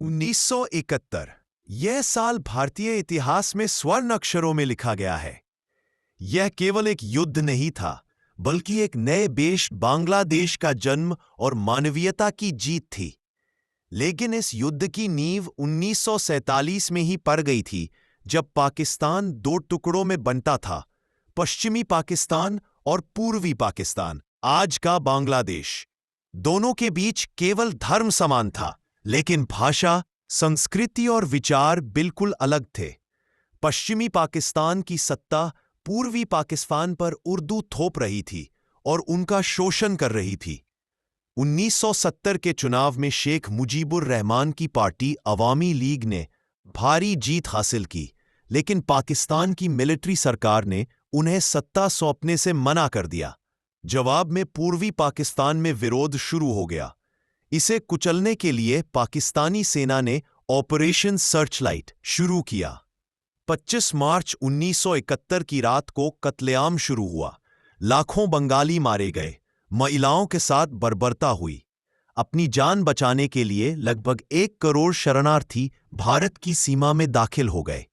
1971 यह साल भारतीय इतिहास में स्वर्ण अक्षरों में लिखा गया है। यह केवल एक युद्ध नहीं था, बल्कि एक नए देश बांग्लादेश का जन्म और मानवीयता की जीत थी। लेकिन इस युद्ध की नींव 1947 में ही पड़ गई थी, जब पाकिस्तान दो टुकड़ों में बंटा था, पश्चिमी पाकिस्तान और पूर्वी पाकिस्तान, आज का बांग्लादेश। दोनों के बीच केवल धर्म समान था, लेकिन भाषा, संस्कृति और विचार बिल्कुल अलग थे। पश्चिमी पाकिस्तान की सत्ता पूर्वी पाकिस्तान पर उर्दू थोप रही थी और उनका शोषण कर रही थी। 1970 के चुनाव में शेख मुजीबुर रहमान की पार्टी अवामी लीग ने भारी जीत हासिल की, लेकिन पाकिस्तान की मिलिट्री सरकार ने उन्हें सत्ता सौंपने से मना कर दिया। जवाब में पूर्वी पाकिस्तान में विरोध शुरू हो गया। इसे कुचलने के लिए पाकिस्तानी सेना ने ऑपरेशन सर्चलाइट शुरू किया। 25 मार्च 1971 की रात को कत्लेआम शुरू हुआ। लाखों बंगाली मारे गए, महिलाओं के साथ बर्बरता हुई। अपनी जान बचाने के लिए लगभग 1 करोड़ शरणार्थी भारत की सीमा में दाखिल हो गए।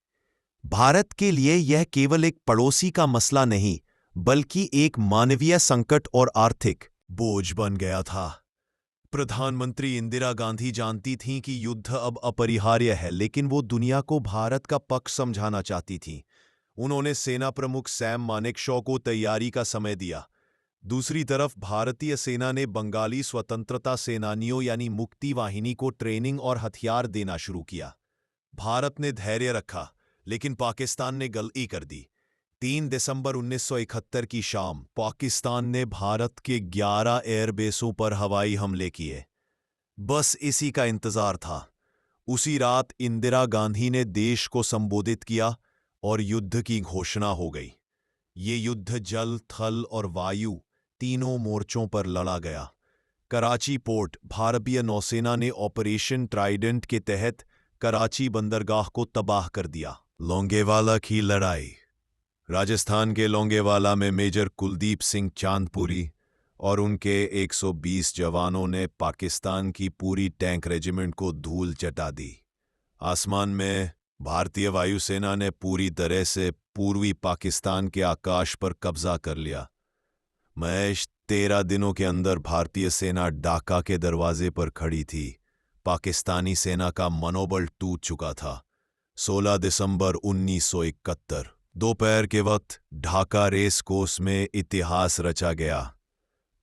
भारत के लिए यह केवल एक पड़ोसी का मसला नहीं, बल्कि एक मानवीय संकट और आर्थिक बोझ बन गया था। प्रधानमंत्री इंदिरा गांधी जानती थीं कि युद्ध अब अपरिहार्य है, लेकिन वो दुनिया को भारत का पक्ष समझाना चाहती थीं। उन्होंने सेना प्रमुख सैम मानेकशॉ को तैयारी का समय दिया। दूसरी तरफ भारतीय सेना ने बंगाली स्वतंत्रता सेनानियों यानी मुक्ति वाहिनी को ट्रेनिंग और हथियार देना शुरू किया। भारत ने धैर्य रखा, लेकिन पाकिस्तान ने गलती कर दी। 3 दिसंबर 1971 की शाम पाकिस्तान ने भारत के 11 एयरबेसों पर हवाई हमले किए। बस इसी का इंतजार था। उसी रात इंदिरा गांधी ने देश को संबोधित किया और युद्ध की घोषणा हो गई। ये युद्ध जल, थल और वायु तीनों मोर्चों पर लड़ा गया। कराची पोर्ट, भारतीय नौसेना ने ऑपरेशन ट्राइडेंट के तहत कराची बंदरगाह को तबाह कर दिया। लोंगेवाला की लड़ाई। राजस्थान के लोंगेवाला में मेजर कुलदीप सिंह चांदपुरी और उनके 120 जवानों ने पाकिस्तान की पूरी टैंक रेजिमेंट को धूल चटा दी। आसमान में भारतीय वायुसेना ने पूरी तरह से पूर्वी पाकिस्तान के आकाश पर कब्जा कर लिया। महज 13 दिनों के अंदर भारतीय सेना ढाका के दरवाजे पर खड़ी थी। पाकिस्तानी सेना का मनोबल टूट चुका था। 16 दिसंबर 1971 दोपहर के वक्त ढाका रेस कोर्स में इतिहास रचा गया।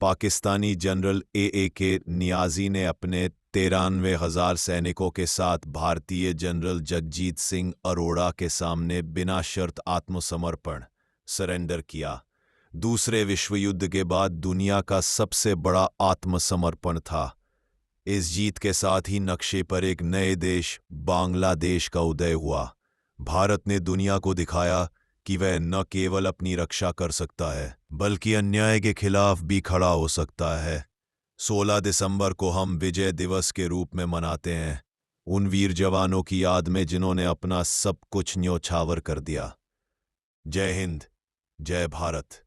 Pakistani general A K. नियाजी ने अपने 93,000 सैनिकों के साथ भारतीय जनरल जगजीत सिंह अरोड़ा के सामने बिना शर्त आत्मसमर्पण सरेंडर किया। दूसरे विश्व युद्ध के बाद दुनिया का सबसे बड़ा आत्मसमर्पण था। इस जीत के साथ ही नक्शे पर एक नए देश बांग्लादेश का उदय हुआ। भारत ने दुनिया को दिखाया कि वह न केवल अपनी रक्षा कर सकता है, बल्कि अन्याय के खिलाफ भी खड़ा हो सकता है। 16 दिसंबर को हम विजय दिवस के रूप में मनाते हैं, उन वीर जवानों की याद में जिन्होंने अपना सब कुछ न्योछावर कर दिया। जय हिंद, जय भारत।